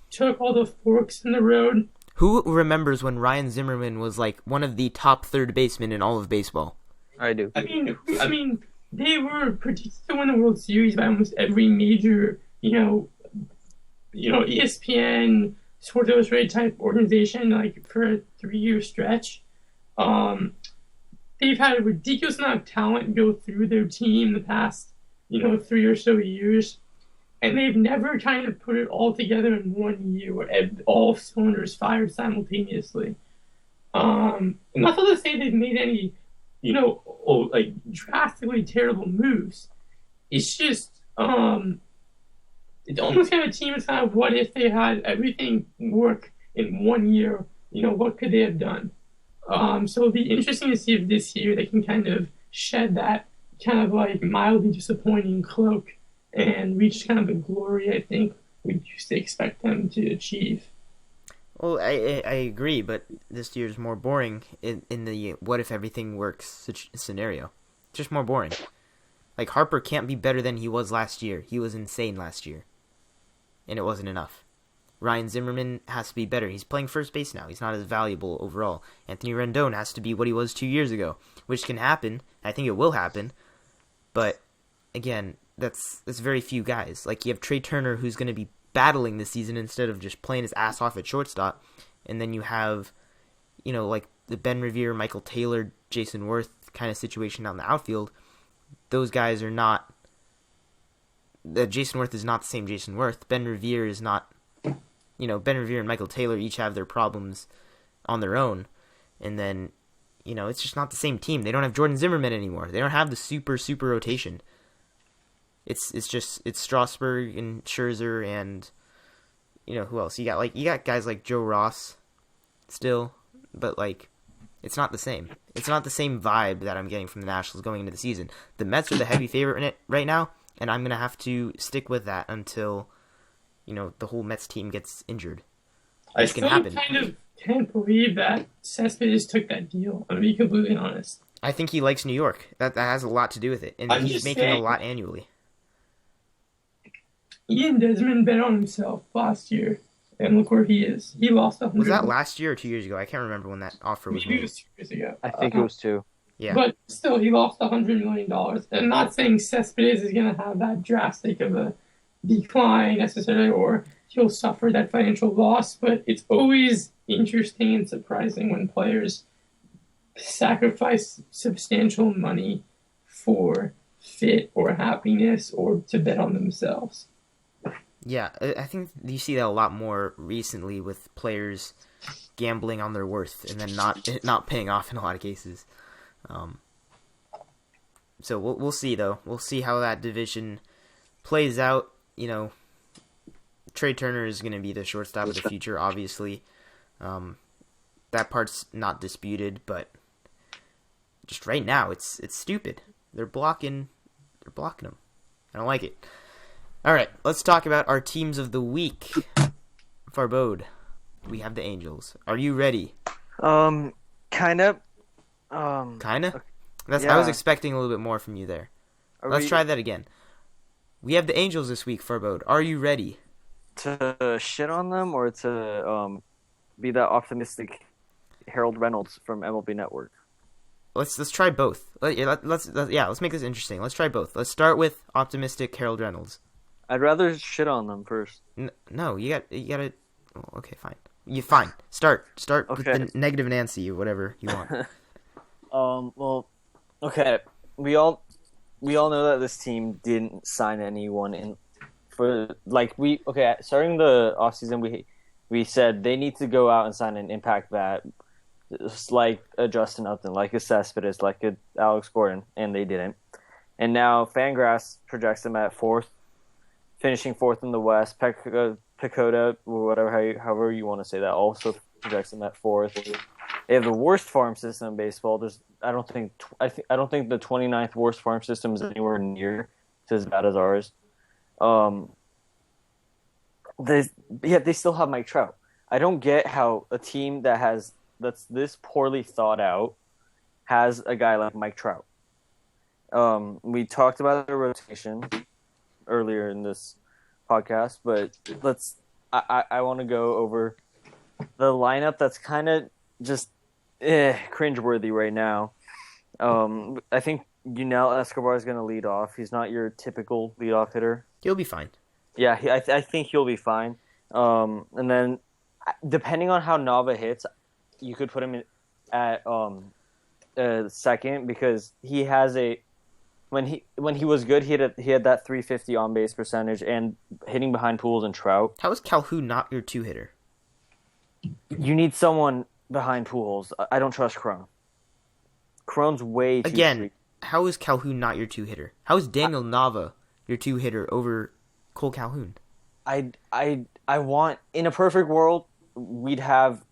Speaker 3: took, all the forks in the road.
Speaker 1: Who remembers when Ryan Zimmerman was like one of the top third basemen in all of baseball?
Speaker 2: I do.
Speaker 3: I mean, they were predicted to win the World Series by almost every major, ESPN, Sports Illustrated type organization, like for a 3-year stretch. They've had a ridiculous amount of talent go through their team the past, 3 or so years. And they've never kind of put it all together in 1 year where all cylinders fired simultaneously. And not to say they've made any, drastically terrible moves. It's just, it's almost kind of a team. It's kind of what if they had everything work in 1 year? What could they have done? So it'll be interesting to see if this year they can kind of shed that kind of like mildly disappointing cloak and reach kind of the glory I think we used to expect them to achieve.
Speaker 1: Well, I agree, but this year's more boring in the what if everything works scenario. It's just more boring. Like, Harper can't be better than he was last year. He was insane last year. And it wasn't enough. Ryan Zimmerman has to be better. He's playing first base now. He's not as valuable overall. Anthony Rendon has to be what he was 2 years ago, which can happen. I think it will happen. But, again, that's very few guys. Like, you have Trey Turner, who's going to be battling this season instead of just playing his ass off at shortstop. And then you have, like the Ben Revere, Michael Taylor, Jason Worth kind of situation out in the outfield. Those guys are not... Jason Worth is not the same Jason Worth. Ben Revere is not... Ben Revere and Michael Taylor each have their problems on their own. And then, it's just not the same team. They don't have Jordan Zimmerman anymore. They don't have the super rotation. It's Strasburg and Scherzer and, who else? You got guys like Joe Ross still, but, it's not the same. It's not the same vibe that I'm getting from the Nationals going into the season. The Mets are the heavy favorite in it right now, and I'm going to have to stick with that until... the whole Mets team gets injured.
Speaker 3: I still kind of can't believe that Cespedes took that deal. I'm going to be completely honest.
Speaker 1: I think he likes New York. That has a lot to do with it. And he's making a lot annually.
Speaker 3: Ian Desmond bet on himself last year, and look where he is. He lost 100.
Speaker 1: Was that last year or 2 years ago? I can't remember when that offer was made.
Speaker 3: It was 2 years ago.
Speaker 2: I think it was 2.
Speaker 1: Yeah.
Speaker 3: But still, he lost $100 million. And I'm not saying Cespedes is going to have that drastic of a decline necessarily, or he'll suffer that financial loss. But it's always interesting and surprising when players sacrifice substantial money for fit or happiness or to bet on themselves.
Speaker 1: Yeah, I think you see that a lot more recently with players gambling on their worth and then not paying off in a lot of cases. So we'll see though. We'll see how that division plays out. Trey Turner is going to be the shortstop of the future, obviously. That part's not disputed, but just right now, it's stupid. They're blocking him. I don't like it. All right, let's talk about our teams of the week. Farbode, we have the Angels. Are you ready?
Speaker 2: Kind of.
Speaker 1: Kinda?
Speaker 2: Yeah.
Speaker 1: I was expecting a little bit more from you there. Let's try that again. We have the Angels this week, Farbode. Are you ready?
Speaker 2: To shit on them or to be that optimistic Harold Reynolds from MLB Network?
Speaker 1: Let's try both. Let's make this interesting. Let's try both. Let's start with optimistic Harold Reynolds.
Speaker 2: I'd rather shit on them first.
Speaker 1: No, you gotta. Oh, okay, fine. Fine. Start
Speaker 2: Okay.
Speaker 1: with the negative Nancy or whatever you want.
Speaker 2: Well, okay. We all know that this team didn't sign anyone in for starting the offseason we said they need to go out and sign an impact bat, just like a Justin Upton, like a Cespedes, like a Alex Gordon, and they didn't. And now Fangraphs projects them at finishing fourth in the West. Pecota, however you want to say that, also projects them at fourth. They have the worst farm system in baseball. I don't think the 29th worst farm system is anywhere near as bad as ours. They still have Mike Trout. I don't get how a team that's this poorly thought out has a guy like Mike Trout. We talked about the rotation earlier in this podcast, but I want to go over the lineup that's kind of just cringeworthy right now. I think Yunel Escobar is going to lead off. He's not your typical leadoff hitter.
Speaker 1: He'll be fine.
Speaker 2: Yeah, I think he'll be fine. And then, depending on how Nava hits, you could put him at second because he has when he was good, he had that 350 on base percentage and hitting behind Pujols and Trout.
Speaker 1: How is Calhoun not your two hitter?
Speaker 2: You need someone behind Pujols. I don't trust Crone. Crone's way too
Speaker 1: Again, how is Calhoun not your two hitter? How is Daniel Nava your two hitter over Cole Calhoun?
Speaker 2: I want, in a perfect world, we'd have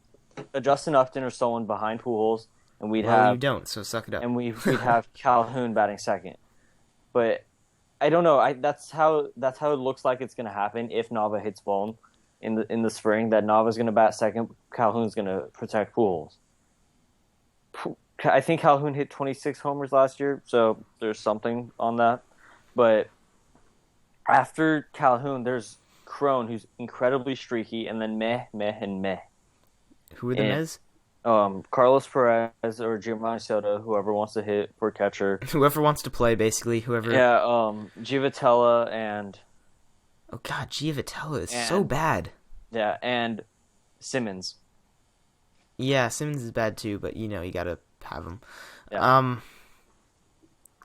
Speaker 2: a Justin Upton or someone behind Pujols, and you
Speaker 1: don't, so suck it up.
Speaker 2: And we'd have Calhoun batting second. But I don't know. That's how it looks like it's going to happen if Nava hits bone in the spring. That Nava's going to bat second, Calhoun's going to protect Pujols. I think Calhoun hit 26 homers last year, so there's something on that. But after Calhoun, there's Crone, who's incredibly streaky, and then meh, and meh.
Speaker 1: Who are the mehs?
Speaker 2: Carlos Perez or Giovanni Soto, whoever wants to hit for catcher.
Speaker 1: Whoever wants to play, basically. Whoever.
Speaker 2: Yeah, Giovitella and...
Speaker 1: Oh, God, Giovitella is so bad.
Speaker 2: Yeah, and Simmons.
Speaker 1: Yeah, Simmons is bad, too, but, you gotta have him.
Speaker 2: Yeah.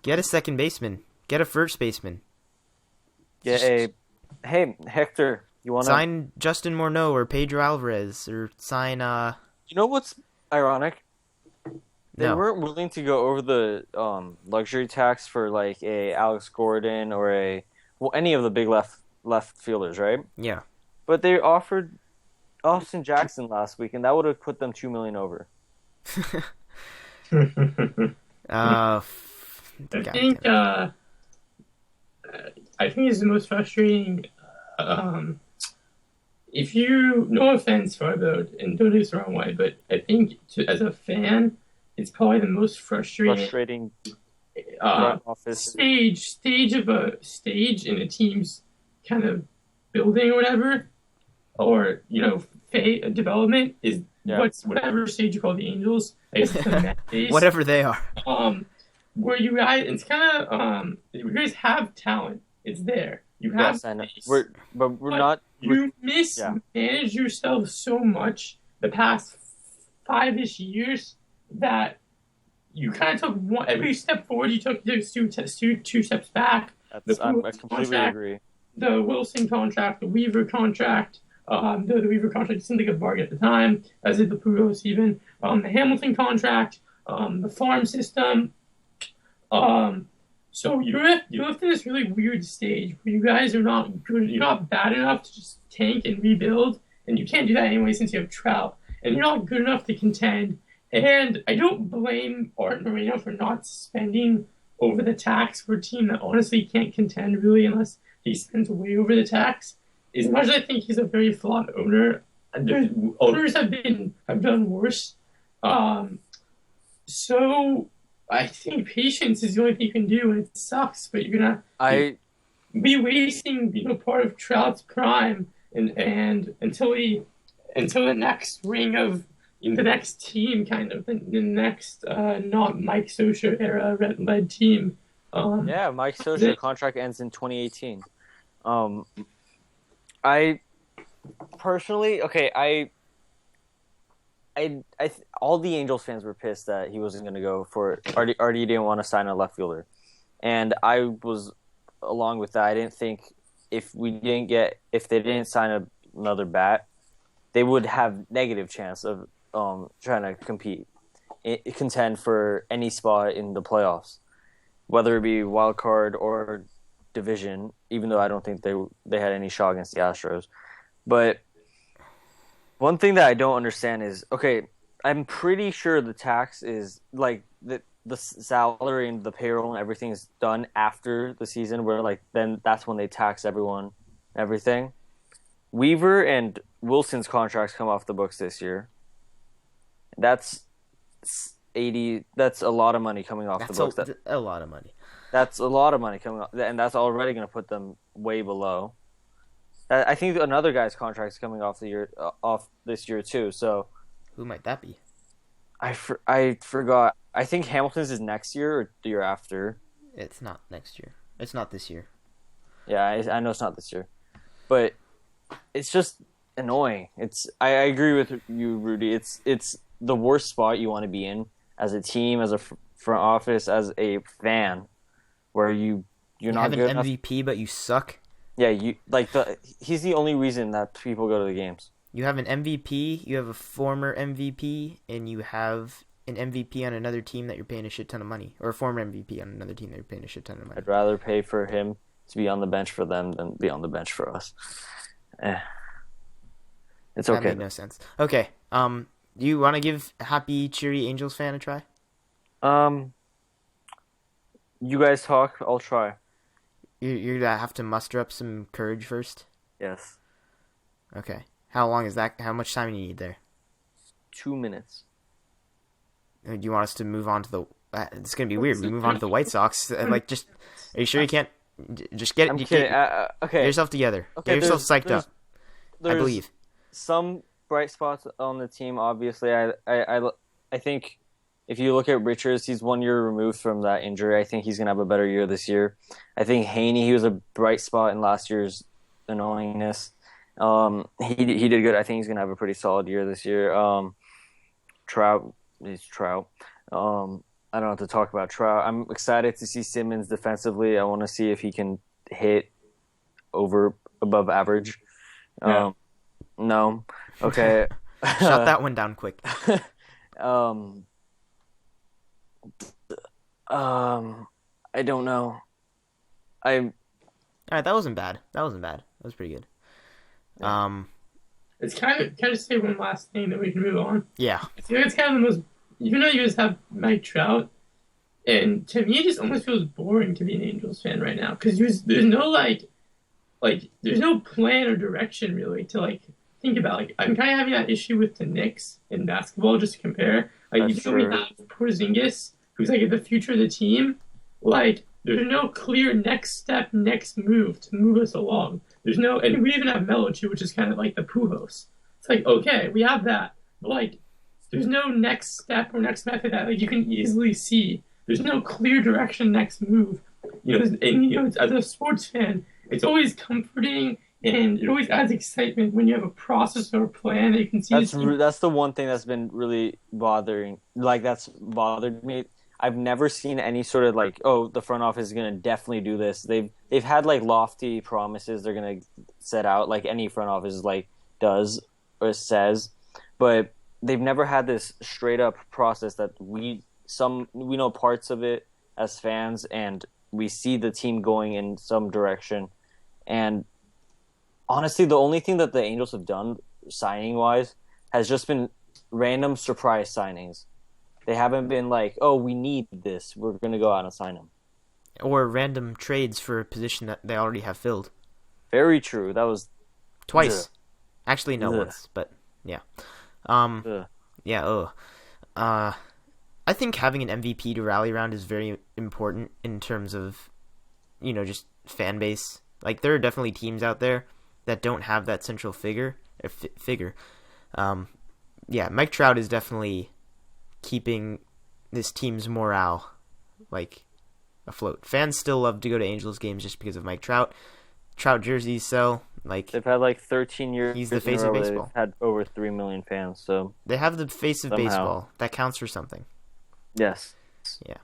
Speaker 1: Get a second baseman. Get a first baseman.
Speaker 2: Hey, Hector, you want to...
Speaker 1: Sign Justin Morneau or Pedro Alvarez, or sign,
Speaker 2: You know what's ironic? They
Speaker 1: No.
Speaker 2: weren't willing to go over the luxury tax for, like, a Alex Gordon or any of the big left fielders, right?
Speaker 1: Yeah.
Speaker 2: But they offered Austin Jackson last week, and that would have put them $2 million over.
Speaker 3: I think it's the most frustrating. If you, no offense, Farbo, and don't take this the wrong way, but I think as a fan, it's probably the most frustrating stage in a team's kind of building or whatever, or development is
Speaker 2: Yeah.
Speaker 3: whatever stage you call the Angels. I guess it's the Met base.
Speaker 1: Whatever they are.
Speaker 3: Where you guys, it's kind of you guys have talent. It's there. You have
Speaker 2: Yes, I know.
Speaker 3: space,
Speaker 2: We're
Speaker 3: but
Speaker 2: not.
Speaker 3: you
Speaker 2: Yeah.
Speaker 3: mismanage yourself so much the past 5-ish years that you kind of took every step forward. You took two steps back.
Speaker 2: I completely agree.
Speaker 3: The Wilson contract, the Weaver contract. The Weaver contract seemed like a bargain at the time, as did the Pujols even. The Hamilton contract, the farm system. So you're left in this really weird stage where you guys are not good. You're not bad enough to just tank and rebuild, and you can't do that anyway since you have Trout. And you're not good enough to contend. And I don't blame Art Moreno for not spending over the tax for a team that honestly can't contend really unless he spends way over the tax. As much as I think he's a very flawed owner, owners have done worse. So I think patience is the only thing you can do, and it sucks. But you're gonna be wasting part of Trout's prime, and until the next ring of the next team, kind of the next not Mike Scioscia era led team.
Speaker 2: Mike Scioscia contract ends in 2018. I personally, all the Angels fans were pissed that he wasn't going to go for it. Artie didn't want to sign a left fielder, and I was along with that. I didn't think if they didn't sign another bat, they would have negative chance of trying to contend for any spot in the playoffs, whether it be wild card or division. Even though I don't think they had any shot against the Astros, but one thing that I don't understand is, I'm pretty sure the tax is like the salary and the payroll and everything is done after the season, where then that's when they tax everyone, everything. Weaver and Wilson's contracts come off the books this year. That's That's a lot of money coming off the books.
Speaker 1: That's a lot of money.
Speaker 2: That's a lot of money coming off, and that's already going to put them way below. I think another guy's contract is coming off this year too. So,
Speaker 1: who might that be?
Speaker 2: I forgot. I think Hamilton's is next year or the year after.
Speaker 1: It's not next year. It's not this year.
Speaker 2: Yeah, I know it's not this year, but it's just annoying. I agree with you, Rudy. It's the worst spot you want to be in as a team, as a front office, as a fan, where you're not
Speaker 1: have
Speaker 2: good
Speaker 1: an
Speaker 2: enough.
Speaker 1: MVP, but you suck.
Speaker 2: Yeah, he's the only reason that people go to the games.
Speaker 1: You have an MVP, you have a former MVP, and you have an MVP on another team that you're paying a shit ton of money, or a former MVP on another team that you're paying a shit ton of money.
Speaker 2: I'd rather pay for him to be on the bench for them than be on the bench for us. It's okay.
Speaker 1: That made no sense. Okay. Do you want to give a happy, cheery Angels fan a try?
Speaker 2: You guys talk. I'll try.
Speaker 1: You're gonna have to muster up some courage first.
Speaker 2: Yes.
Speaker 1: Okay. How long is that? How much time do you need there?
Speaker 2: 2 minutes.
Speaker 1: Do you want us to move on to the? It's gonna be weird. We move on to the White Sox. Are you sure you can't? Just get it.
Speaker 2: I'm kidding. Okay.
Speaker 1: Get yourself together.
Speaker 2: Okay,
Speaker 1: get yourself psyched up. I believe.
Speaker 2: Some bright spots on the team. Obviously, I think if you look at Richards, he's 1 year removed from that injury. I think he's gonna have a better year this year. I think Haney, he was a bright spot in last year's annoyingness. He did good. I think he's gonna have a pretty solid year this year. Trout. I don't have to talk about Trout. I'm excited to see Simmons defensively. I want to see if he can hit above average.
Speaker 1: Yeah.
Speaker 2: No. Okay.
Speaker 1: Shut that one down quick.
Speaker 2: I don't know.
Speaker 1: All right, that wasn't bad. That was pretty good.
Speaker 3: It's kind of say one last thing that we can move on.
Speaker 1: Yeah.
Speaker 3: I feel like it's kind of the most, even though you guys have Mike Trout, and to me it just almost feels boring to be an Angels fan right now because there's no there's no plan or direction really to think about. I'm kind of having that issue with the Knicks in basketball just to compare. Even though we have Porzingis, who's the future of the team, there's no clear next step, next move to move us along. There's no, and we even have Melo too, which is kind of like the Pujols. It's okay, we have that. But like, there's no next step or next method that like you can easily see. There's no clear direction, next move. As a sports fan, it's always comforting and it always adds excitement when you have a process or a plan that you can see.
Speaker 2: That's the one thing that's been really bothering. Like that's bothered me. I've never seen any sort of like, oh, the front office is gonna definitely do this. They've had like lofty promises they're gonna set out, like any front office like does or says, but they've never had this straight up process that we know parts of it as fans, and we see the team going in some direction. And honestly, the only thing that the Angels have done signing wise has just been random surprise signings. They haven't been like, oh, we need this, we're going to go out and sign him.
Speaker 1: Or random trades for a position that they already have filled.
Speaker 2: Very true. That was
Speaker 1: twice. Actually, no, once, but yeah. Yeah. I think having an MVP to rally around is very important in terms of, just fan base. Like, there are definitely teams out there that don't have that central figure. Mike Trout is definitely keeping this team's morale, like, afloat. Fans still love to go to Angels games just because of Mike Trout. Trout jerseys sell. Like,
Speaker 2: they've had like 13 years.
Speaker 1: He's the face of baseball.
Speaker 2: They've had over 3 million fans, so
Speaker 1: they have the face of baseball. That counts for something.
Speaker 2: Yes.
Speaker 1: Yeah.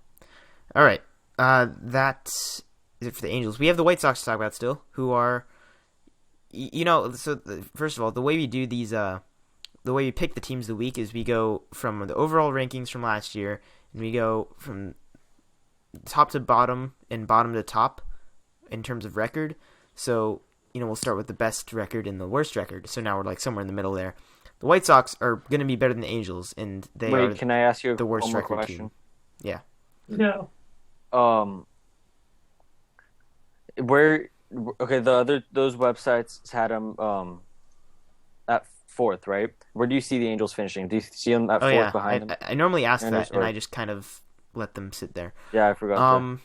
Speaker 1: All right. That is it for the Angels. We have the White Sox to talk about still, who are, first of all, the way we do these, the way we pick the teams of the week is we go from the overall rankings from last year, and we go from top to bottom and bottom to top in terms of record. So, we'll start with the best record and the worst record. So now we're like somewhere in the middle there. The White Sox are going to be better than the Angels, and they are
Speaker 2: can I ask you
Speaker 1: the worst record
Speaker 2: question?
Speaker 1: team. Yeah.
Speaker 3: No.
Speaker 2: Those websites had them at fourth, right? Where do you see the Angels finishing? Do you see them at fourth behind them?
Speaker 1: I normally ask that, and I just kind of let them sit there.
Speaker 2: Yeah, I forgot.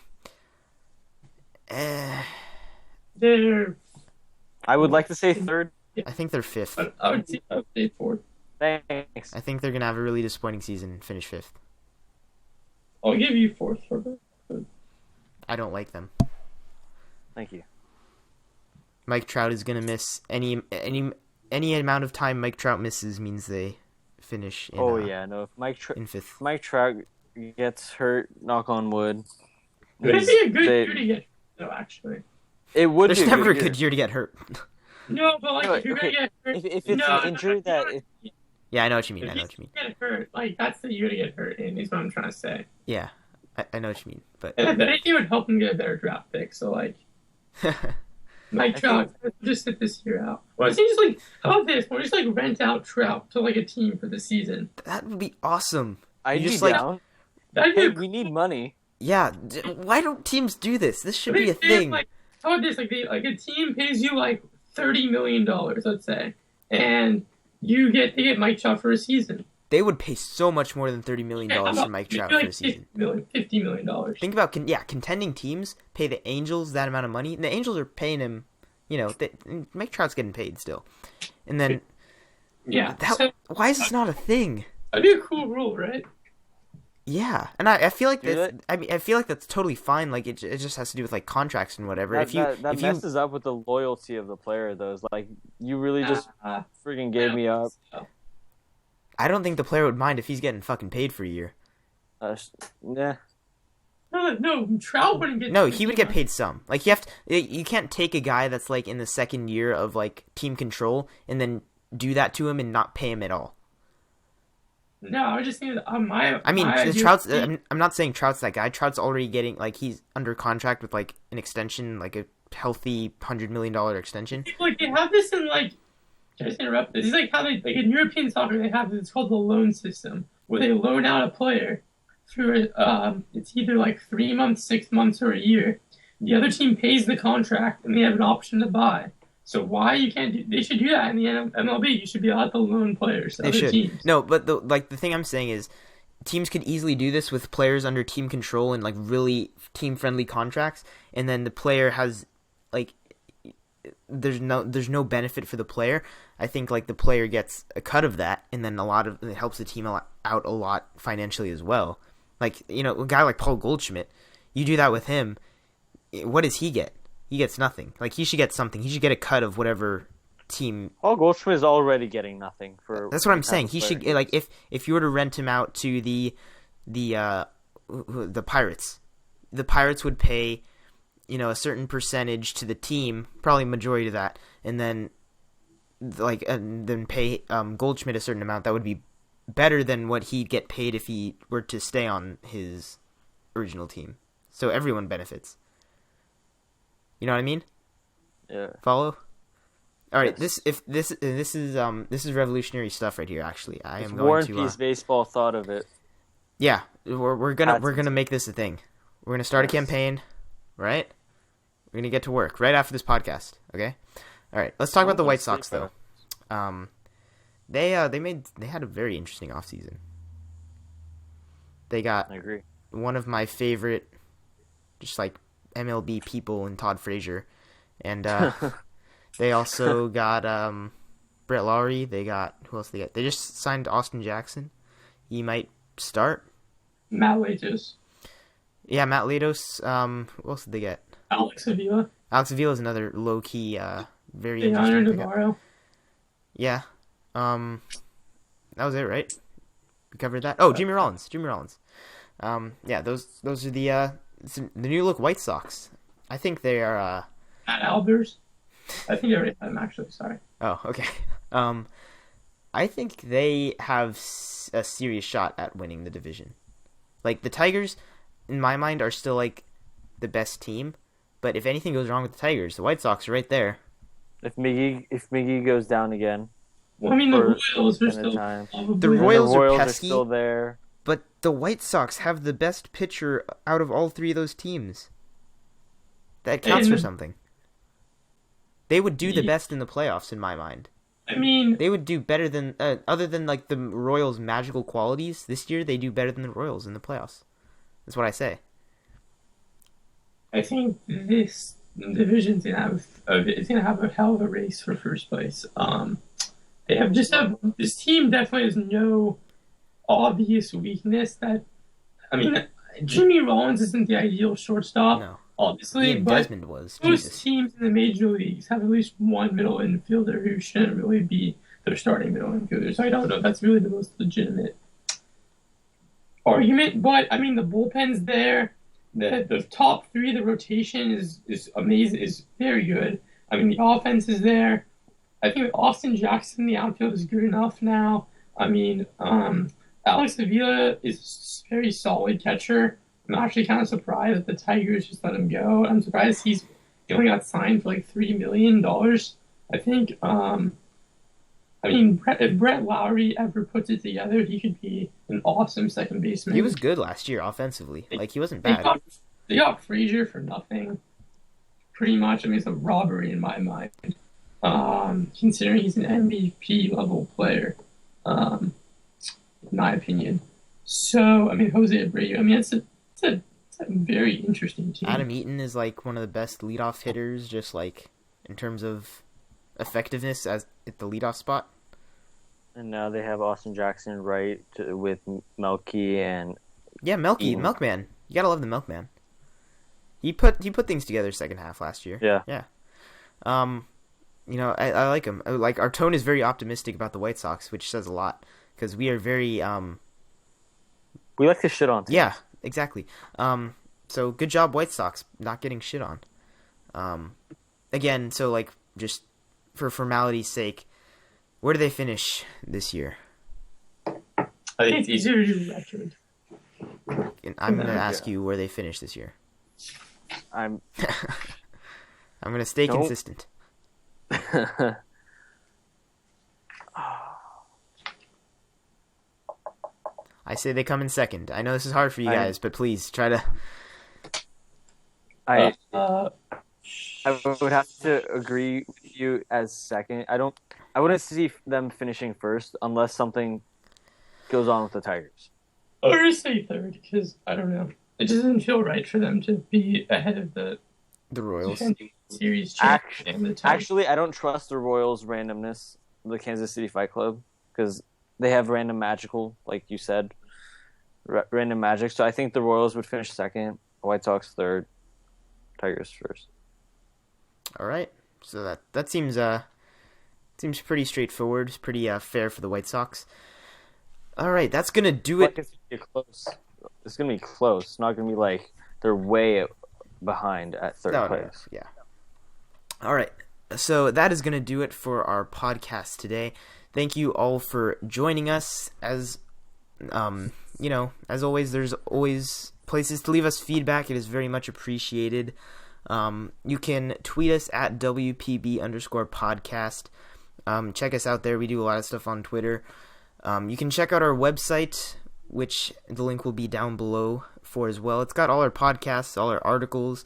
Speaker 2: I would like to say third.
Speaker 1: I think they're fifth.
Speaker 3: I would say fourth.
Speaker 2: Thanks.
Speaker 1: I think they're gonna have a really disappointing season and finish fifth.
Speaker 3: I'll give you fourth for them.
Speaker 1: I don't like them.
Speaker 2: Thank you.
Speaker 1: Mike Trout is gonna miss any amount of time Mike Trout misses means they finish in,
Speaker 2: if
Speaker 1: in fifth.
Speaker 2: Mike Trout gets hurt, knock on wood.
Speaker 3: It'd be a good year to get hurt, though, actually.
Speaker 2: It would
Speaker 1: There's never a good year to get hurt.
Speaker 3: No, but like if you're gonna get hurt,
Speaker 2: if it's an injury
Speaker 1: yeah, I know what you mean.
Speaker 3: Get hurt, like that's the year to get hurt in, is what I'm trying to say.
Speaker 1: Yeah, I know what you mean, but
Speaker 3: and I think it would help him get a better draft pick. So like, Mike Trout just sit this year out. Well, it seems like how about this? We'll just like rent out Trout to like a team for the season.
Speaker 1: That would be awesome.
Speaker 2: I'd
Speaker 1: just
Speaker 2: be down. We need money.
Speaker 1: Yeah, why don't teams do this? This should be a thing.
Speaker 3: Like, how about this? Like a team pays you like $30 million, let's say, and they get Mike Trout for a season.
Speaker 1: They would pay so much more than $30 million for Mike Trout for a season.
Speaker 3: $50 million.
Speaker 1: Think about contending teams pay the Angels that amount of money, and the Angels are paying him. Mike Trout's getting paid still, and then why is this not a thing?
Speaker 3: That'd be a cool rule, right?
Speaker 1: Yeah, and I feel like I feel like that's totally fine. Like it just has to do with like contracts and whatever.
Speaker 2: That messes up with the loyalty of the player, though. It's like you really just freaking gave me up.
Speaker 1: I don't think the player would mind if he's getting fucking paid for a year.
Speaker 2: Yeah.
Speaker 3: No, Trout wouldn't get.
Speaker 1: No, he would get paid some. Like you can't take a guy that's like in the second year of like team control and then do that to him and not pay him at all.
Speaker 3: No, I was just saying.
Speaker 1: Trout's. I'm not saying Trout's that guy. Trout's already getting he's under contract with like an extension, like a healthy $100 million extension.
Speaker 3: Like they have this in like. Just interrupt this. It's like how they in European soccer they have this. It's called the loan system, where they loan out a player through it's either like 3 months, 6 months, or a year. The other team pays the contract, and they have an option to buy. So why you can't do? They should do that in the MLB. You should be allowed to loan players to other teams.
Speaker 1: No, but the thing I'm saying is, teams could easily do this with players under team control and like really team friendly contracts, and then the player has like there's no benefit for the player. I think like the player gets a cut of that, and then it helps the team out a lot financially as well. Like, a guy like Paul Goldschmidt, you do that with him, what does he get? He gets nothing. Like, he should get something. He should get a cut of whatever team.
Speaker 2: Paul Goldschmidt is already getting nothing for.
Speaker 1: That's what I'm saying. He should like if you were to rent him out to the Pirates, the Pirates would pay a certain percentage to the team, probably majority of that, and then then pay Goldschmidt a certain amount. That would be better than what he'd get paid if he were to stay on his original team. So everyone benefits. You know what I mean?
Speaker 2: Yeah.
Speaker 1: Follow? All right,
Speaker 2: Yes.
Speaker 1: this is revolutionary stuff right here. Actually, I
Speaker 2: If
Speaker 1: am
Speaker 2: War
Speaker 1: going
Speaker 2: and
Speaker 1: to.
Speaker 2: Peace Baseball thought of it.
Speaker 1: Yeah, we're gonna make this a thing. We're gonna start a campaign, right? We're gonna get to work right after this podcast. Okay. All right. Let's talk about the White Sox though. They had a very interesting offseason. They got
Speaker 2: I agree.
Speaker 1: one of my favorite, just like MLB people in Todd Frazier, and they also got Brett Lowry. They got who else? They got? They just signed Austin Jackson. He might start.
Speaker 3: Matt Latos,
Speaker 1: Yeah, Matt Latos. Who else did they get?
Speaker 3: Alex Avila,
Speaker 1: Alex Avila is another low key, very
Speaker 3: Leonardo
Speaker 1: interesting pickup.
Speaker 3: Navarro.
Speaker 1: Yeah. That was it, right? We covered that. Oh, Jimmy Rollins. Yeah, those are the new look White Sox. I think they are.
Speaker 3: Matt Albers. I think I already had him actually. Sorry.
Speaker 1: Oh, okay. I think they have a serious shot at winning the division. Like the Tigers, in my mind, are still like the best team. But if anything goes wrong with the Tigers, the White Sox are right there.
Speaker 2: If Miggy goes down again,
Speaker 3: Well, I mean, the
Speaker 2: For
Speaker 3: Royals are
Speaker 2: extended
Speaker 3: still
Speaker 2: time.
Speaker 3: probably
Speaker 1: The Royals
Speaker 2: the
Speaker 1: are
Speaker 2: Royals are
Speaker 1: pesky.
Speaker 2: still there.
Speaker 1: But the White Sox have the best pitcher out of all three of those teams. That counts for
Speaker 3: And-
Speaker 1: something. They would do the
Speaker 3: Yeah.
Speaker 1: best in the playoffs, in my mind.
Speaker 3: I mean,
Speaker 1: They would do better than, other than like the Royals' magical qualities, this year they do better than the Royals in the playoffs. That's what I say.
Speaker 3: I think this division's it's gonna have a hell of a race for first place. They have this team definitely has no obvious weakness. Jimmy Rollins isn't the ideal shortstop,
Speaker 1: No.
Speaker 3: obviously,
Speaker 1: Ian
Speaker 3: but
Speaker 1: Desmond was.
Speaker 3: most
Speaker 1: Jesus.
Speaker 3: teams in the major leagues have at least one middle infielder who shouldn't really be their starting middle infielder. So I don't know if that's really the most legitimate argument. But I mean, the bullpen's there. The top three, the rotation is amazing, is very good. I mean, the offense is there. I think with Austin Jackson, the outfield is good enough now. I mean, Alex Avila is a very solid catcher. I'm actually kind of surprised that the Tigers just let him go. I'm surprised he only got signed for like $3 million. I think. I mean, if Brett Lowry ever puts it together, he could be an awesome second baseman.
Speaker 1: He was good last year offensively. Like, he wasn't
Speaker 3: They
Speaker 1: bad.
Speaker 3: got Frazier for nothing, pretty much. I mean, it's a robbery in my mind. Considering he's an MVP level player, in my opinion. So, I mean, Jose Abreu. I mean, it's a very interesting team.
Speaker 1: Adam Eaton is like one of the best leadoff hitters, just like in terms of effectiveness at the leadoff spot.
Speaker 2: And now they have Austin Jackson with Melky and
Speaker 1: Yeah, Melky,
Speaker 2: Eaton.
Speaker 1: Milkman. You gotta love the Milkman. He put things together second half last year.
Speaker 2: yeah.
Speaker 1: I like him. Like, our tone is very optimistic about the White Sox, which says a lot because we are very
Speaker 2: We like to shit on teams.
Speaker 1: yeah, exactly. So good job, White Sox, not getting shit on. Again, so like just for formality's sake, where do they finish this year?
Speaker 3: I think it's easier to do record.
Speaker 1: And I'm gonna ask you where they finish this year.
Speaker 2: I'm
Speaker 1: I'm gonna stay
Speaker 2: Nope.
Speaker 1: consistent. I say they come in second. I know this is hard for you guys, but please try to.
Speaker 2: I
Speaker 3: Uh,
Speaker 2: would have to agree with you as second. I wouldn't see them finishing first unless something goes on with the Tigers.
Speaker 3: or just say third, because I don't know. It just doesn't feel right for them to be ahead of the
Speaker 1: The Royals.
Speaker 3: defending series champ and the title.
Speaker 2: Actually, I don't trust the Royals' randomness, the Kansas City Fight Club, because they have random magical, like you said, random magic. So I think the Royals would finish second, White Sox third, Tigers first.
Speaker 1: All right. So that seems pretty straightforward. It's pretty fair for the White Sox. All right, that's gonna do it.
Speaker 2: It's gonna be close. It's not gonna be like they're way behind at third place.
Speaker 1: Yeah. All right. So that is gonna do it for our podcast today. Thank you all for joining us. As as always, there's always places to leave us feedback. It is very much appreciated. You can tweet us at WPB_podcast. Check us out there. We do a lot of stuff on Twitter. You can check out our website, which the link will be down below for as well. It's got all our podcasts, all our articles.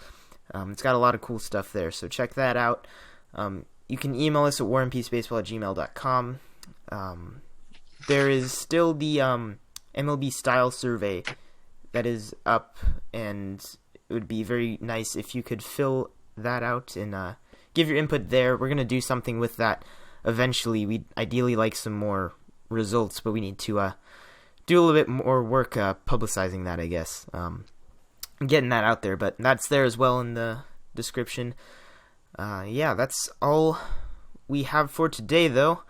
Speaker 1: It's got a lot of cool stuff there, so check that out. You can email us at warandpeacebaseball@gmail.com. There is still the MLB style survey that is up, and it would be very nice if you could fill that out and give your input there. We're going to do something with that eventually. We'd ideally like some more results, but we need to do a little bit more work publicizing that, I guess. Getting that out there, but that's there as well in the description. That's all we have for today, though.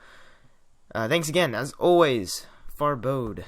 Speaker 1: Thanks again, as always, Farbode.